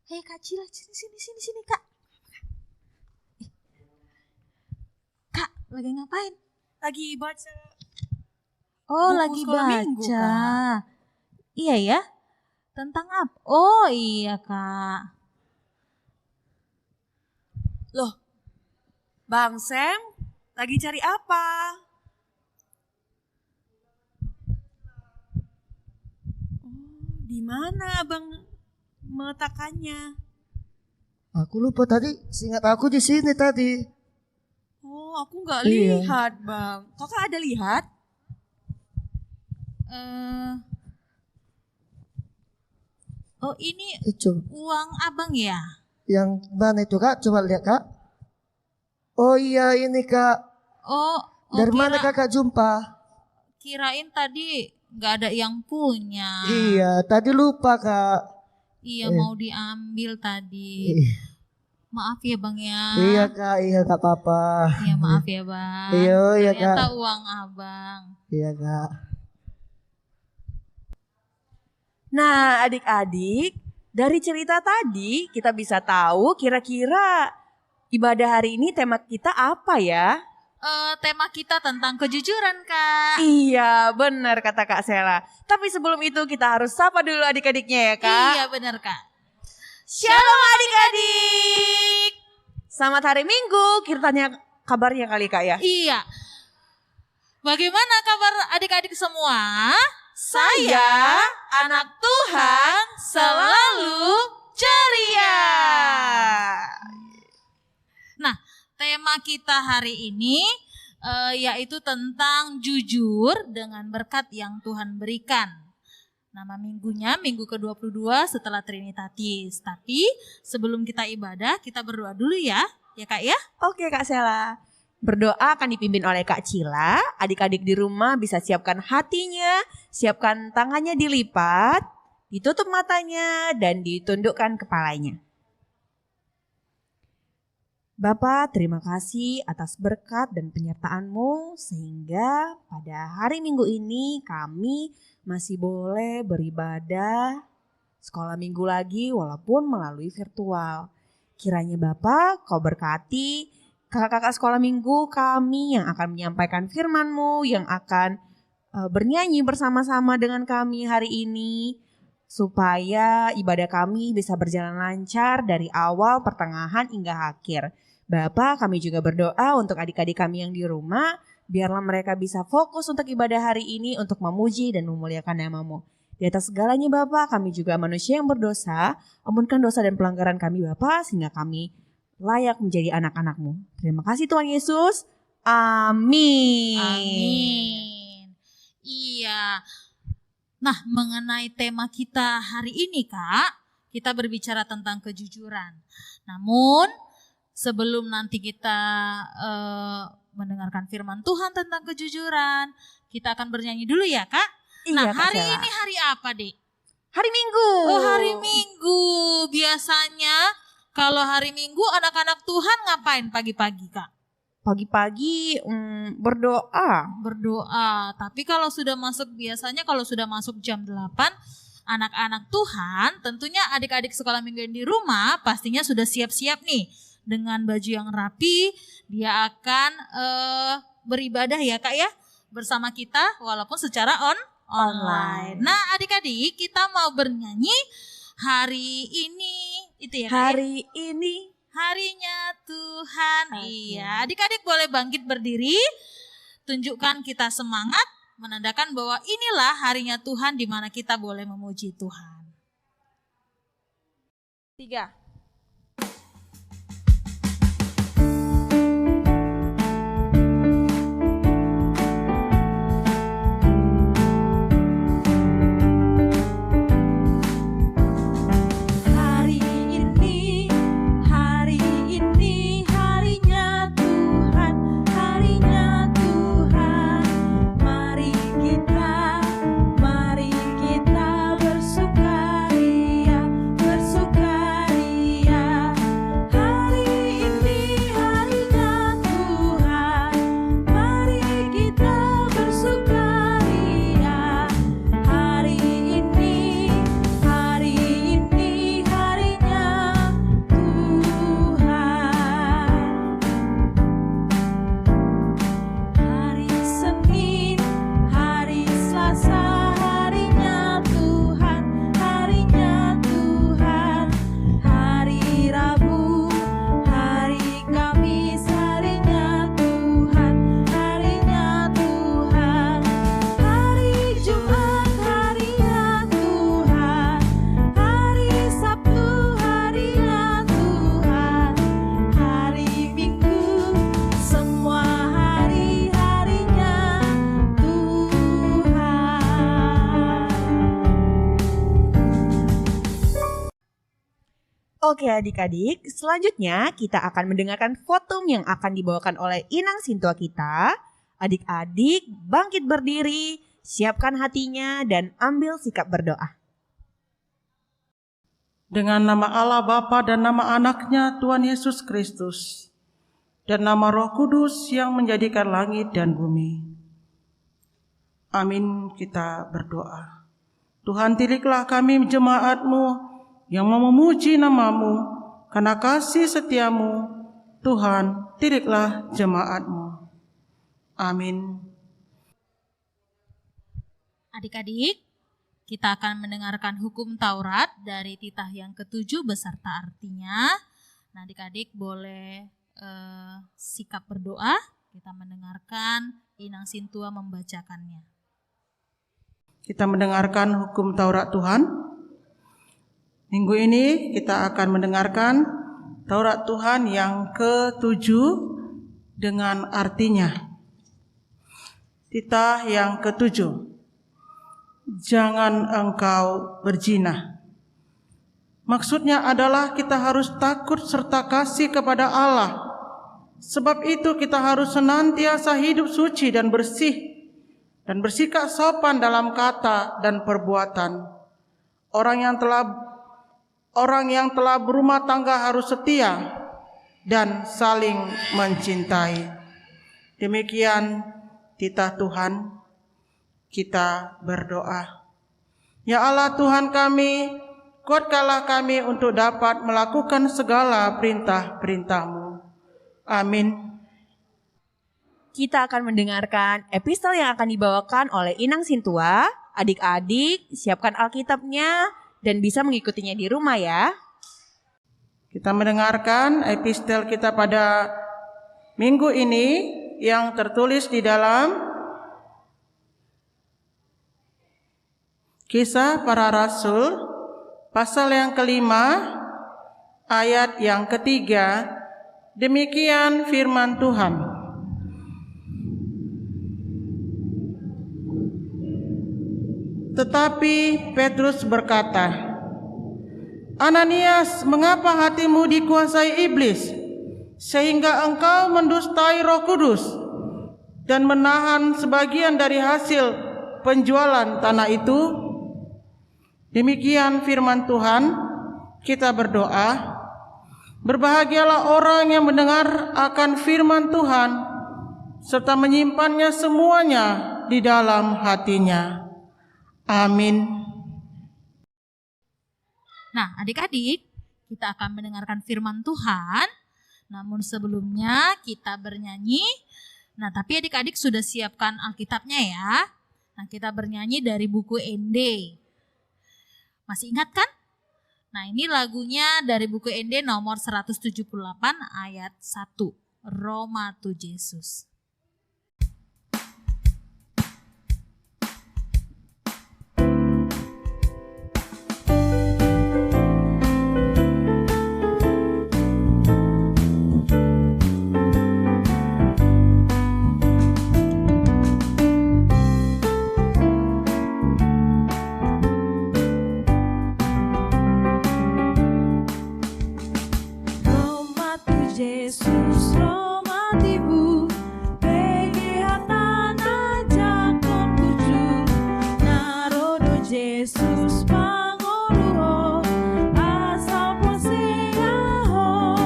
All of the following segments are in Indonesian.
Hei Kak Cila, sini Kak. Eh, Kak, lagi ngapain? Lagi baca Oh, buku lagi sekolah minggu, baca. Kak. Iya ya? Tentang apa? Oh iya Kak. Loh, Bang Sam lagi cari apa? Di mana Abang meletakkannya? Aku lupa tadi, seingat aku di sini tadi. Oh, aku nggak Iya. lihat, Bang. Kakak ada lihat? Eh, oh ini Itu uang abang ya? yang mana itu kak? Coba lihat kak. Oh iya ini kak. Oh, Dari mana kakak jumpa? kirain tadi nggak ada yang punya. Iya, tadi lupa kak. Iya mau diambil tadi. Ih, Maaf ya bang ya. Iya kak, iya kak papa. Iya maaf ya bang. Iya, iya, Ternyata Kak. uang abang. Iya kak. Nah, adik-adik, dari cerita tadi kita bisa tahu kira-kira ibadah hari ini tema kita apa ya? Tema kita tentang kejujuran kak. Iya, benar kata Kak Sela. Tapi sebelum itu kita harus sapa dulu adik-adiknya ya, Kak. Iya benar kak. Shalom adik-adik. Selamat hari Minggu. Kita tanya kabarnya kali Kak ya. Iya. Bagaimana kabar adik-adik semua? Saya anak Tuhan selalu ceria. Nah, tema kita hari ini yaitu tentang jujur dengan berkat yang Tuhan berikan. Nama minggunya minggu ke-22 setelah Trinitatis. Tapi sebelum kita ibadah, kita berdoa dulu ya Kak ya. Oke Kak Sela. Berdoa akan dipimpin oleh Kak Cila. Adik-adik di rumah bisa siapkan hatinya, siapkan tangannya dilipat, ditutup matanya, dan ditundukkan kepalanya. Bapa, terima kasih atas berkat dan penyertaan-Mu sehingga pada hari Minggu ini kami masih boleh beribadah sekolah minggu lagi walaupun melalui virtual. Kiranya Bapa kau berkati kakak-kakak sekolah minggu kami yang akan menyampaikan firman-Mu, yang akan bernyanyi bersama-sama dengan kami hari ini, supaya ibadah kami bisa berjalan lancar dari awal, pertengahan, hingga akhir. Bapa, kami juga berdoa untuk adik-adik kami yang di rumah, biarlah mereka bisa fokus untuk ibadah hari ini untuk memuji dan memuliakan nama-Mu. Di atas segalanya Bapa, kami juga manusia yang berdosa, ampunkan dosa dan pelanggaran kami Bapa, sehingga kami layak menjadi anak-anak-Mu. Terima kasih Tuhan Yesus. Amin. Amin. Iya. Nah, mengenai tema kita hari ini, Kak, kita berbicara tentang kejujuran. Namun, sebelum nanti kita mendengarkan firman Tuhan tentang kejujuran, kita akan bernyanyi dulu ya, Kak. Nah, Iya, Kak hari Sela. ini hari apa, Dek? Hari Minggu. Oh, hari Minggu. Biasanya kalau hari Minggu anak-anak Tuhan ngapain pagi-pagi, Kak? Pagi-pagi berdoa. Berdoa. Tapi kalau sudah masuk, biasanya kalau sudah masuk jam 8, anak-anak Tuhan, tentunya adik-adik sekolah minggu yang di rumah pastinya sudah siap-siap nih. Dengan baju yang rapi, dia akan beribadah ya Kak ya, bersama kita walaupun secara online. Nah adik-adik, kita mau bernyanyi hari ini, itu ya Kak ya? Hari ini. Harinya Tuhan. Oke. Iya, adik-adik boleh bangkit berdiri. Tunjukkan kita semangat, menandakan bahwa inilah harinya Tuhan di mana kita boleh memuji Tuhan. 3. Hari ini harinya Tuhan, mari kita bersukaria, Oke adik-adik, selanjutnya kita akan mendengarkan fotum yang akan dibawakan oleh inang sintua kita. Adik-adik bangkit berdiri, siapkan hatinya dan ambil sikap berdoa. Dengan nama Allah Bapa dan nama anaknya Tuhan Yesus Kristus dan nama Roh Kudus yang menjadikan langit dan bumi. Amin, kita berdoa. Tuhan, tiriklah kami jemaat-Mu yang mau memuji nama-Mu, karena kasih setia-Mu. Tuhan, tiriklah jemaat-Mu. Amin. Adik-adik, kita akan mendengarkan hukum Taurat dari titah yang ke-7 beserta artinya. Nah, adik-adik boleh sikap berdoa. Kita mendengarkan inang sintua membacakannya. Kita mendengarkan hukum Taurat Tuhan. Minggu ini kita akan mendengarkan Taurat Tuhan yang ke-7 dengan artinya. Titah yang ke-7. Jangan engkau berzina. Maksudnya adalah kita harus takut serta kasih kepada Allah. Sebab itu kita harus senantiasa hidup suci dan bersih dan bersikap sopan dalam kata dan perbuatan. Orang yang telah berumah tangga harus setia dan saling mencintai. Demikian titah Tuhan, kita berdoa. Ya Allah Tuhan kami, kuatkanlah kami untuk dapat melakukan segala perintah-perintah-Mu. Amin. Kita akan mendengarkan epistel yang akan dibawakan oleh inang sintua. Adik-adik siapkan Alkitabnya dan bisa mengikutinya di rumah ya. Kita mendengarkan epistel kita pada minggu ini yang tertulis di dalam Kisah Para Rasul pasal yang ke-5 ayat yang ke-3. Demikian firman Tuhan. Tetapi Petrus berkata, Ananias, mengapa hatimu dikuasai iblis, sehingga engkau mendustai Roh Kudus dan menahan sebagian dari hasil penjualan tanah itu? Demikian firman Tuhan, kita berdoa. Berbahagialah orang yang mendengar akan firman Tuhan, serta menyimpannya semuanya di dalam hatinya. Amin. Nah, adik-adik, kita akan mendengarkan firman Tuhan. Namun sebelumnya kita bernyanyi. Nah, tapi adik-adik sudah siapkan Alkitabnya ya. Nah, kita bernyanyi dari buku ND. Masih ingat kan? Nah, ini lagunya dari buku ND nomor 178 ayat 1. Roma tu Yesus. Jesus, Roma tibu, pegi hatana jakon kucu, narodo Jesus pangoluho, asal poseaho,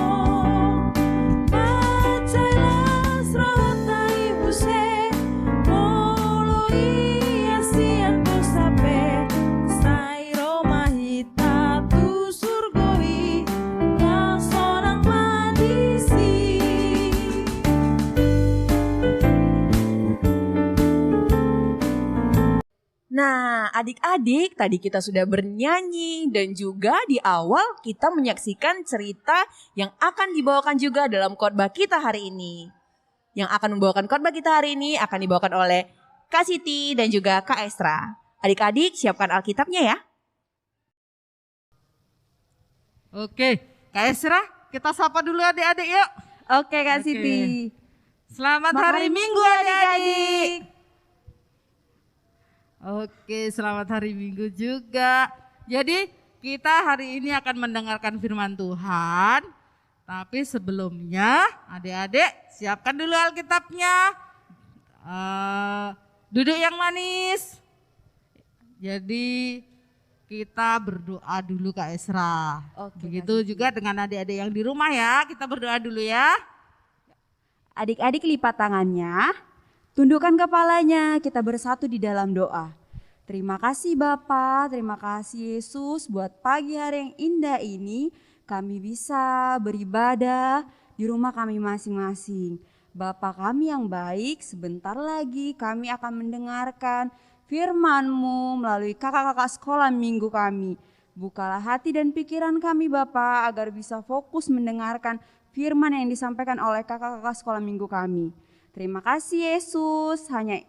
pacailah serota ibu se, molo iya sian sape, sai Roma hita tu surgoi, yang sonang Nah, adik-adik, tadi kita sudah bernyanyi dan juga di awal kita menyaksikan cerita yang akan dibawakan juga dalam khotbah kita hari ini. Yang akan membawakan khotbah kita hari ini akan dibawakan oleh Kak Siti dan juga Kak Esra. Adik-adik, siapkan Alkitabnya ya. Oke, Kak Esra, kita sapa dulu adik-adik yuk. Oke, Kak Siti. Selamat hari Minggu adik-adik. Oke, selamat hari Minggu juga. Jadi kita hari ini akan mendengarkan firman Tuhan. Tapi sebelumnya adik-adik siapkan dulu Alkitabnya. Duduk yang manis. Jadi kita berdoa dulu Kak Esra. Oke, Begitu Kak juga dengan adik-adik yang di rumah ya. Kita berdoa dulu ya. Adik-adik lipat tangannya, tundukkan kepalanya, kita bersatu di dalam doa. Terima kasih Bapak, terima kasih Yesus buat pagi hari yang indah ini kami bisa beribadah di rumah kami masing-masing. Bapa kami yang baik, sebentar lagi kami akan mendengarkan firman-Mu melalui kakak-kakak sekolah minggu kami. Bukalah hati dan pikiran kami Bapa agar bisa fokus mendengarkan firman yang disampaikan oleh kakak-kakak sekolah minggu kami. Terima kasih Yesus, hanya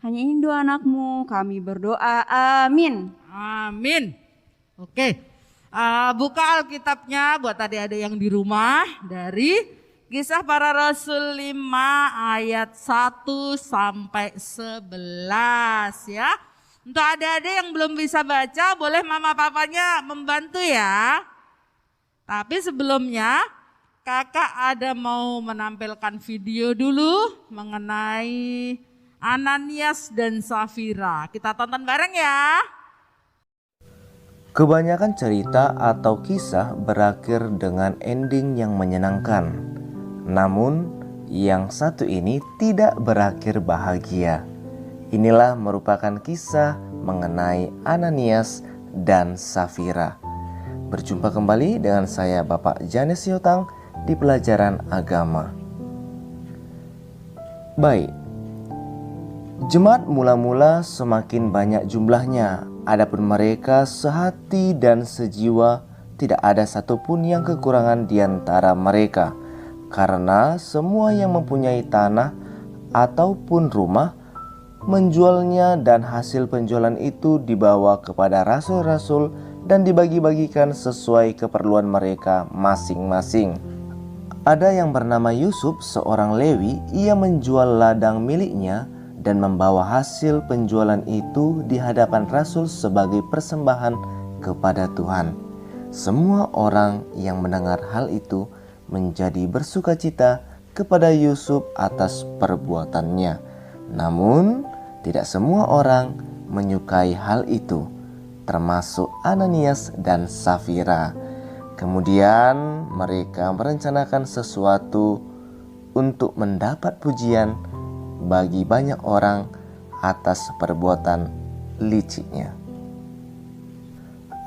ini doa anak-Mu, kami berdoa, amin. Amin. Oke, buka Alkitabnya buat adik-adik yang di rumah dari Kisah Para Rasul 5 ayat 1 sampai 11 ya. Untuk adik-adik yang belum bisa baca, boleh mama papanya membantu ya. Tapi sebelumnya kakak ada mau menampilkan video dulu mengenai Ananias dan Safira. Kita tonton bareng ya. Kebanyakan cerita atau kisah berakhir dengan ending yang menyenangkan. Namun, yang satu ini tidak berakhir bahagia. Inilah merupakan kisah mengenai Ananias dan Safira. Berjumpa kembali dengan saya Bapak Janes Yotang di pelajaran agama. Baik. Jemaat mula-mula semakin banyak jumlahnya, adapun mereka sehati dan sejiwa, tidak ada satupun yang kekurangan di antara mereka, karena semua yang mempunyai tanah ataupun rumah menjualnya dan hasil penjualan itu dibawa kepada rasul-rasul dan dibagi-bagikan sesuai keperluan mereka masing-masing. Ada yang bernama Yusuf, seorang Lewi, ia menjual ladang miliknya dan membawa hasil penjualan itu di hadapan rasul sebagai persembahan kepada Tuhan. Semua orang yang mendengar hal itu menjadi bersukacita kepada Yusuf atas perbuatannya. Namun, tidak semua orang menyukai hal itu, termasuk Ananias dan Safira. Kemudian mereka merencanakan sesuatu untuk mendapat pujian bagi banyak orang atas perbuatan liciknya.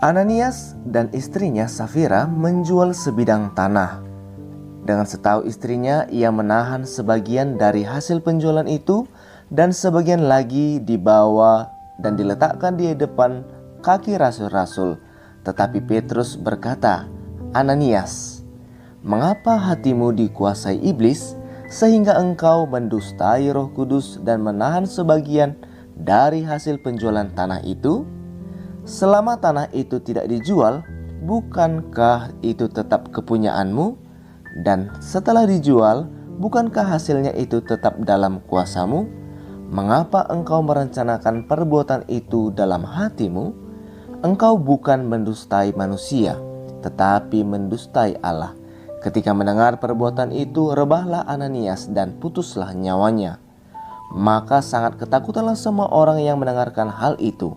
Ananias dan istrinya Safira menjual sebidang tanah. Dengan setahu istrinya, ia menahan sebagian dari hasil penjualan itu dan sebagian lagi dibawa dan diletakkan di depan kaki rasul-rasul. Tetapi Petrus berkata, "Ananias, mengapa hatimu dikuasai iblis sehingga engkau mendustai Roh Kudus dan menahan sebagian dari hasil penjualan tanah itu? Selama tanah itu tidak dijual, bukankah itu tetap kepunyaanmu? Dan setelah dijual, bukankah hasilnya itu tetap dalam kuasamu? Mengapa engkau merencanakan perbuatan itu dalam hatimu? Engkau bukan mendustai manusia, tetapi mendustai Allah." Ketika mendengar perbuatan itu, rebahlah Ananias dan putuslah nyawanya. Maka sangat ketakutanlah semua orang yang mendengarkan hal itu.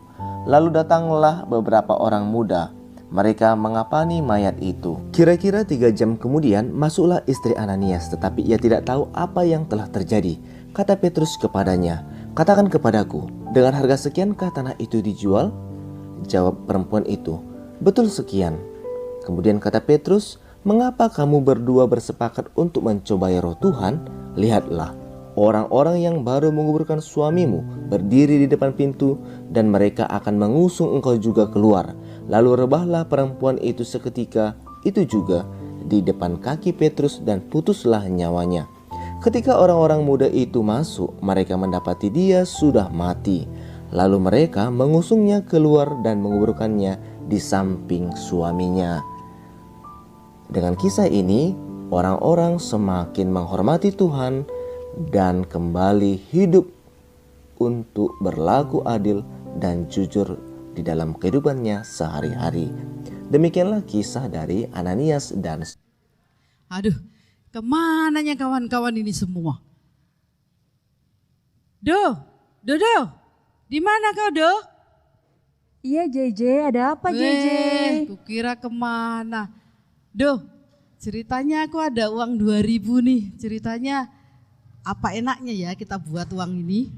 Lalu datanglah beberapa orang muda. Mereka mengapani mayat itu. Kira-kira 3 jam kemudian masuklah istri Ananias, tetapi ia tidak tahu apa yang telah terjadi. Kata Petrus kepadanya, "Katakan kepadaku, dengan harga sekiankah tanah itu dijual?" Jawab perempuan itu, "Betul sekian." Kemudian kata Petrus, "Mengapa kamu berdua bersepakat untuk mencobai roh Tuhan? Lihatlah, orang-orang yang baru menguburkan suamimu berdiri di depan pintu dan mereka akan mengusung engkau juga keluar." Lalu rebahlah perempuan itu seketika itu juga di depan kaki Petrus dan putuslah nyawanya. Ketika orang-orang muda itu masuk, mereka mendapati dia sudah mati. Lalu mereka mengusungnya keluar dan menguburkannya di samping suaminya. Dengan kisah ini, orang-orang semakin menghormati Tuhan dan kembali hidup untuk berlaku adil dan jujur di dalam kehidupannya sehari-hari. Demikianlah kisah dari Ananias dan Aduh, kemananya kawan-kawan ini semua? Dodo, di mana kau, Do? Iya JJ, ada apa JJ? Kukira kemana? Do, ceritanya aku ada uang 2.000 nih. Ceritanya apa enaknya ya kita buat uang ini?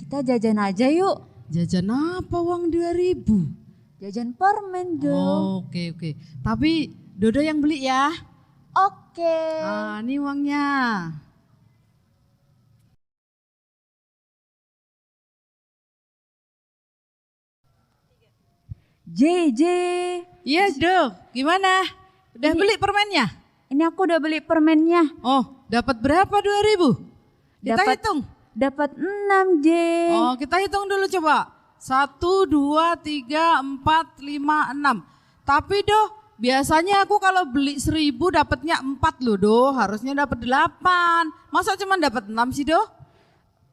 Kita jajan aja yuk. Jajan apa uang 2.000? Jajan permen dong. Oke. Tapi Dodo yang beli ya. Oke. Ah, ini uangnya. JJ. Iya, Do. Gimana? Udah Ini- beli permennya? Ini aku udah beli permennya. Oh, dapat berapa 2.000? Kita Dapat- hitung. Dapat 6 J. Oh, kita hitung dulu coba. 1, 2, 3, 4, 5, 6. Tapi biasanya aku kalau beli 1.000 dapatnya 4 loh harusnya dapat 8. Masa cuma dapat 6 sih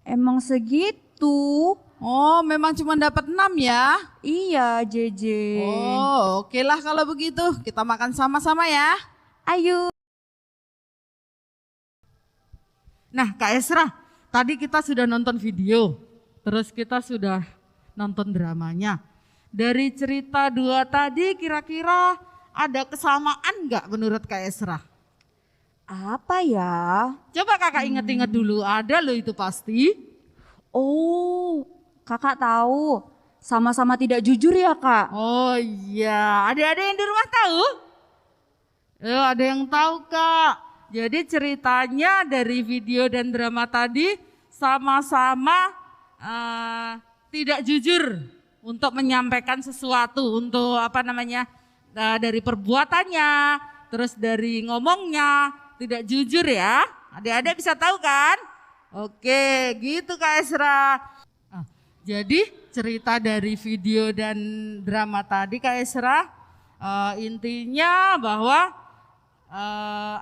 Emang segitu? Oh, memang cuma dapat 6 ya? Iya JJ. Oh, oke lah kalau begitu. Kita makan sama-sama ya. Ayo. Nah, Kak Esra, tadi kita sudah nonton video, terus kita sudah nonton dramanya. Dari cerita 2 tadi kira-kira ada kesamaan nggak menurut Kak Esra? Apa ya? Coba kakak ingat-ingat dulu, ada loh itu pasti. Oh, kakak tahu. Sama-sama tidak jujur ya kak? Oh iya, ada yang di rumah tahu? Ada yang tahu Kak. Jadi ceritanya dari video dan drama tadi sama-sama tidak jujur untuk menyampaikan sesuatu, untuk dari perbuatannya, terus dari ngomongnya, tidak jujur ya. Adik-adik bisa tahu kan? Oke, gitu Kak Esra. Jadi cerita dari video dan drama tadi Kak Esra, intinya bahwa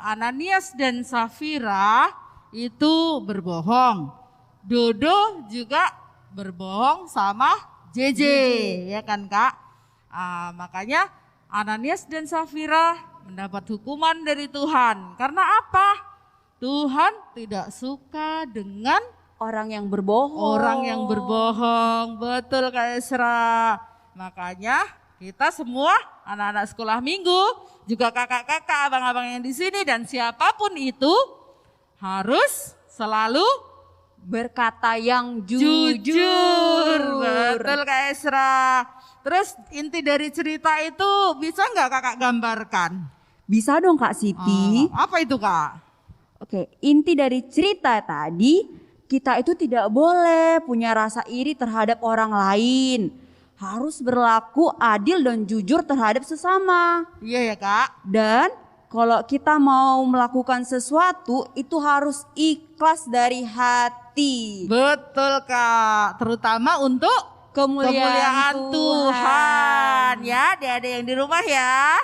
Ananias dan Safira itu berbohong. Dodo juga berbohong sama JJ, ya kan Kak? Makanya Ananias dan Safira mendapat hukuman dari Tuhan. Karena apa? Tuhan tidak suka dengan Orang yang berbohong. orang yang berbohong. Betul Kak Esra. Makanya kita semua anak-anak sekolah minggu, juga kakak-kakak, abang-abang yang di sini dan siapapun itu harus selalu Berkata yang jujur. jujur. Betul Kak Esra. Terus inti dari cerita itu bisa nggak kakak gambarkan? Bisa dong Kak Siti. Apa itu Kak? Oke, inti dari cerita tadi, kita itu tidak boleh punya rasa iri terhadap orang lain. Harus berlaku adil dan jujur terhadap sesama. Iya ya Kak. Dan kalau kita mau melakukan sesuatu itu harus ikhlas dari hati. Betul Kak. Terutama untuk kemuliaan Tuhan. Ya, ada yang di rumah ya.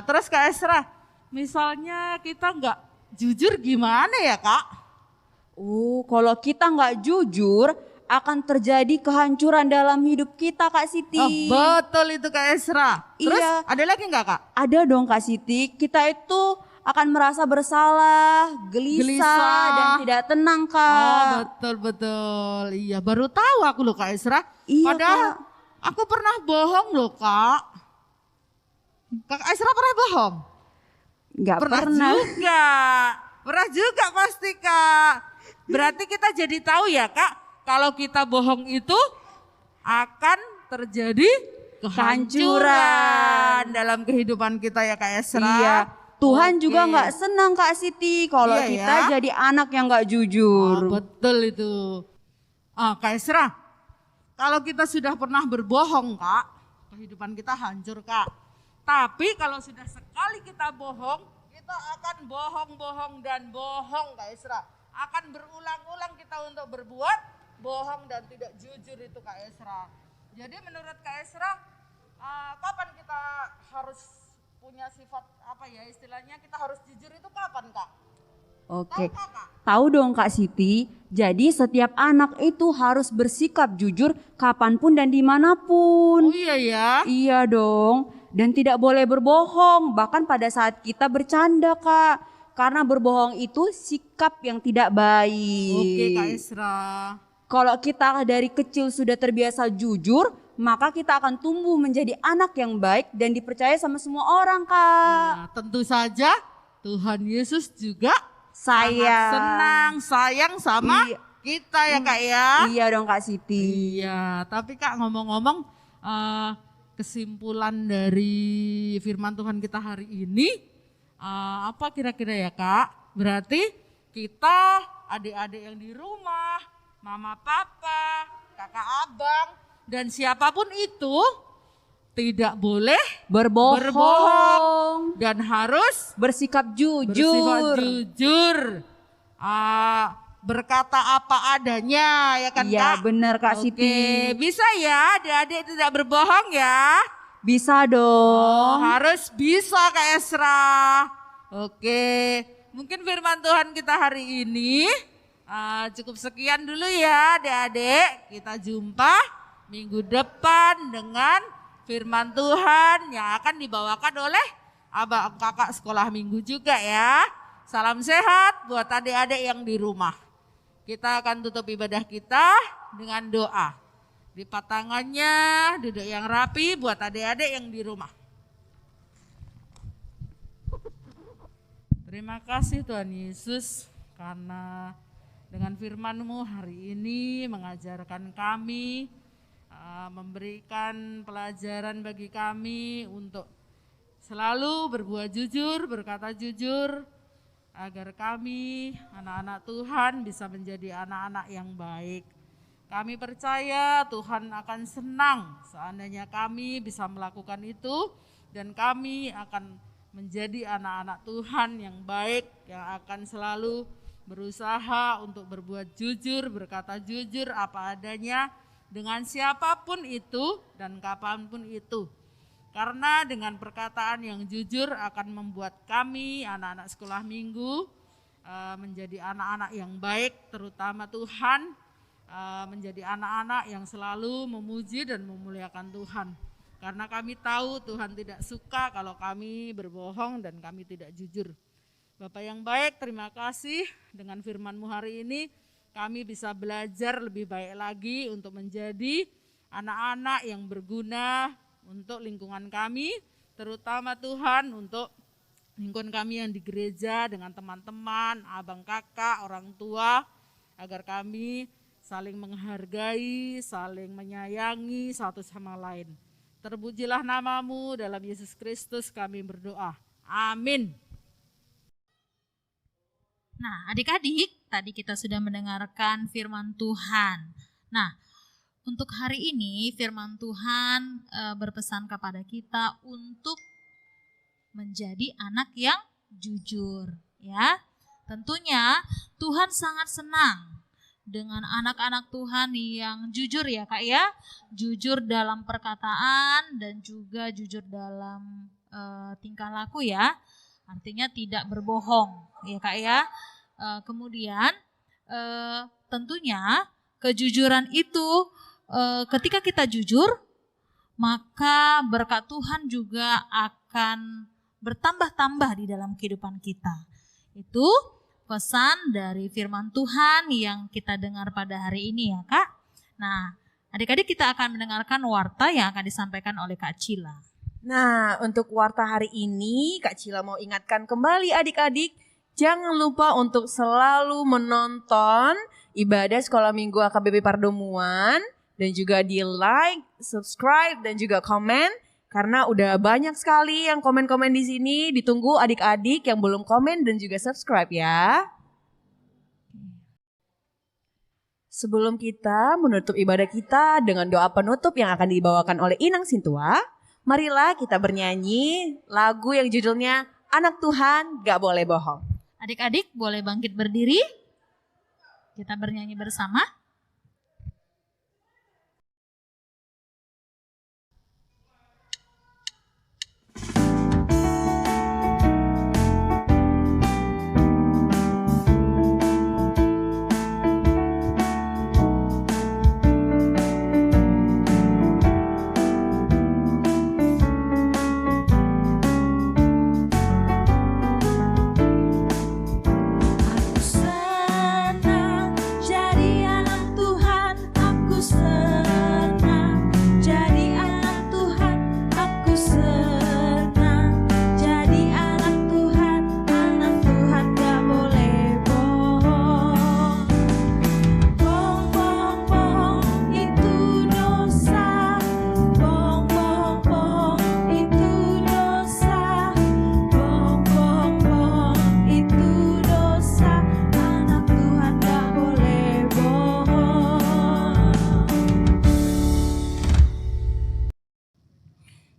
Terus Kak Esra, misalnya kita nggak jujur gimana ya Kak? Kalau kita nggak jujur akan terjadi kehancuran dalam hidup kita Kak Siti. Betul itu Kak Esra. Terus Iya. ada lagi nggak Kak? Ada dong Kak Siti, kita itu akan merasa bersalah, gelisah dan tidak tenang Kak. Betul. Iya, baru tahu aku loh Kak Esra. Iya, Padahal Kak. aku pernah bohong loh Kak. Kak Esra pernah bohong? Nggak Pernah juga. Pernah juga pasti Kak. Berarti kita jadi tahu ya Kak, kalau kita bohong itu akan terjadi kehancuran dalam kehidupan kita ya Kak Esra. Iya. Tuhan Oke. juga nggak senang Kak Siti kalau Iya kita ya. jadi anak yang nggak jujur. Betul itu. Kak Esra, kalau kita sudah pernah berbohong Kak, kehidupan kita hancur Kak. Tapi kalau sudah sekali kita bohong, kita akan bohong dan bohong Kak Esra. Akan berulang-ulang kita untuk berbuat bohong dan tidak jujur itu Kak Esra. Jadi menurut Kak Esra, kapan kita harus punya sifat istilahnya kita harus jujur itu kapan Kak? Oke. Tahu dong Kak Siti, jadi setiap anak itu harus bersikap jujur kapanpun dan dimanapun. Oh iya ya. Iya dong, dan tidak boleh berbohong, bahkan pada saat kita bercanda Kak. Karena berbohong itu sikap yang tidak baik. Oke Kak Esra. Kalau kita dari kecil sudah terbiasa jujur, maka kita akan tumbuh menjadi anak yang baik dan dipercaya sama semua orang Kak. Nah, tentu saja Tuhan Yesus juga sangat senang, sayang sama Iya. kita ya Kak ya. Iya dong Kak Siti. Iya, tapi Kak ngomong-ngomong kesimpulan dari firman Tuhan kita hari ini apa kira-kira ya Kak? Berarti kita adik-adik yang di rumah, mama papa, kakak abang dan siapapun itu tidak boleh Berbohong. dan harus Bersikap jujur. bersifat jujur. Berkata apa adanya ya kan Iya Kak? benar Kak Oke, Siti. bisa ya adik-adik tidak berbohong ya. Bisa dong. Harus bisa Kak Esra. Oke, mungkin firman Tuhan kita hari ini cukup sekian dulu ya adik-adik. Kita jumpa minggu depan dengan firman Tuhan yang akan dibawakan oleh abang kakak sekolah minggu juga ya. Salam sehat buat adik-adik yang di rumah. Kita akan tutup ibadah kita dengan doa. Lipat tangannya, duduk yang rapi buat adik-adik yang di rumah. Terima kasih Tuhan Yesus karena dengan firman-Mu hari ini mengajarkan kami, memberikan pelajaran bagi kami untuk selalu berbuat jujur, berkata jujur, agar kami anak-anak Tuhan bisa menjadi anak-anak yang baik. Kami percaya Tuhan akan senang seandainya kami bisa melakukan itu dan kami akan menjadi anak-anak Tuhan yang baik yang akan selalu berusaha untuk berbuat jujur, berkata jujur apa adanya dengan siapapun itu dan kapanpun itu. Karena dengan perkataan yang jujur akan membuat kami anak-anak sekolah minggu menjadi anak-anak yang baik, terutama Tuhan menjadi anak-anak yang selalu memuji dan memuliakan Tuhan. Karena kami tahu Tuhan tidak suka kalau kami berbohong dan kami tidak jujur. Bapak yang baik, terima kasih dengan firman-Mu hari ini kami bisa belajar lebih baik lagi untuk menjadi anak-anak yang berguna untuk lingkungan kami, terutama Tuhan untuk lingkungan kami yang di gereja dengan teman-teman, abang kakak, orang tua, agar kami saling menghargai, saling menyayangi satu sama lain. Terpujilah nama-Mu, dalam Yesus Kristus kami berdoa. Amin. Nah, adik-adik, tadi kita sudah mendengarkan firman Tuhan. Nah, untuk hari ini firman Tuhan berpesan kepada kita untuk menjadi anak yang jujur, ya. Tentunya Tuhan sangat senang dengan anak-anak Tuhan yang jujur ya Kak ya. Jujur dalam perkataan dan juga jujur dalam tingkah laku ya. Artinya tidak berbohong ya Kak ya. Kemudian tentunya kejujuran itu ketika kita jujur, maka berkat Tuhan juga akan bertambah-tambah di dalam kehidupan kita. Itu pesan dari firman Tuhan yang kita dengar pada hari ini ya Kak. Nah, adik-adik kita akan mendengarkan warta yang akan disampaikan oleh Kak Cila. Nah, untuk warta hari ini Kak Cila mau ingatkan kembali adik-adik, jangan lupa untuk selalu menonton ibadah sekolah minggu AKBP Pardomuan dan juga di like, subscribe dan juga komen karena udah banyak sekali yang komen-komen di sini. Ditunggu adik-adik yang belum komen dan juga subscribe ya. Sebelum kita menutup ibadah kita dengan doa penutup yang akan dibawakan oleh Inang Sintua, marilah kita bernyanyi lagu yang judulnya Anak Tuhan Gak Boleh Bohong. Adik-adik boleh bangkit berdiri. Kita bernyanyi bersama.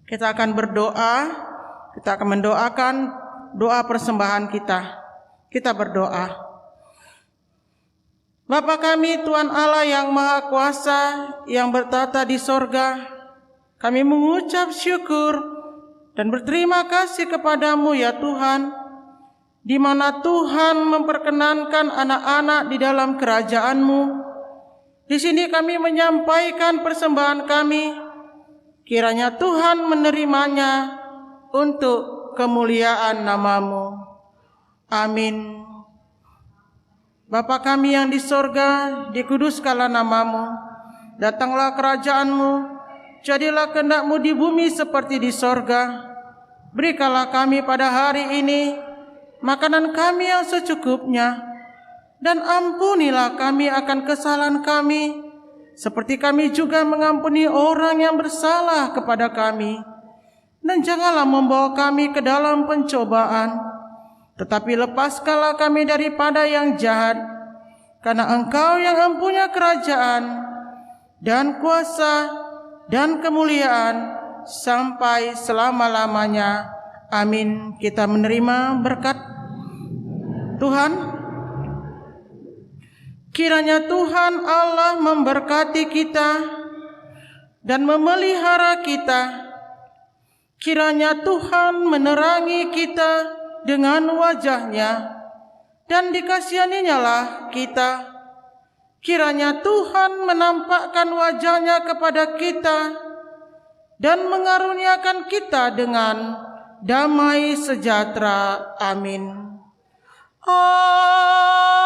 Kita akan berdoa, kita akan mendoakan doa persembahan kita. Kita berdoa. Bapa kami, Tuhan Allah yang Maha Kuasa, yang bertata di sorga, kami mengucap syukur dan berterima kasih kepadamu ya Tuhan, di mana Tuhan memperkenankan anak-anak di dalam kerajaan-Mu. Di sini kami menyampaikan persembahan kami, kiranya Tuhan menerimanya untuk kemuliaan nama-Mu. Amin. Bapa kami yang di sorga, dikuduskanlah nama-Mu, datanglah kerajaan-Mu, jadilah kehendak-Mu di bumi seperti di sorga. Berikanlah kami pada hari ini makanan kami yang secukupnya, dan ampunilah kami akan kesalahan kami, seperti kami juga mengampuni orang yang bersalah kepada kami. Dan janganlah membawa kami ke dalam pencobaan, tetapi lepaskanlah kami daripada yang jahat, karena Engkau yang mempunyai kerajaan dan kuasa dan kemuliaan sampai selama-lamanya. Amin. Kita menerima berkat Tuhan. Kiranya Tuhan Allah memberkati kita dan memelihara kita. Kiranya Tuhan menerangi kita dengan wajah-Nya dan dikasihaninya lah kita. Kiranya Tuhan menampakkan wajah-Nya kepada kita dan mengaruniakan kita dengan damai sejahtera. Amin. Amin.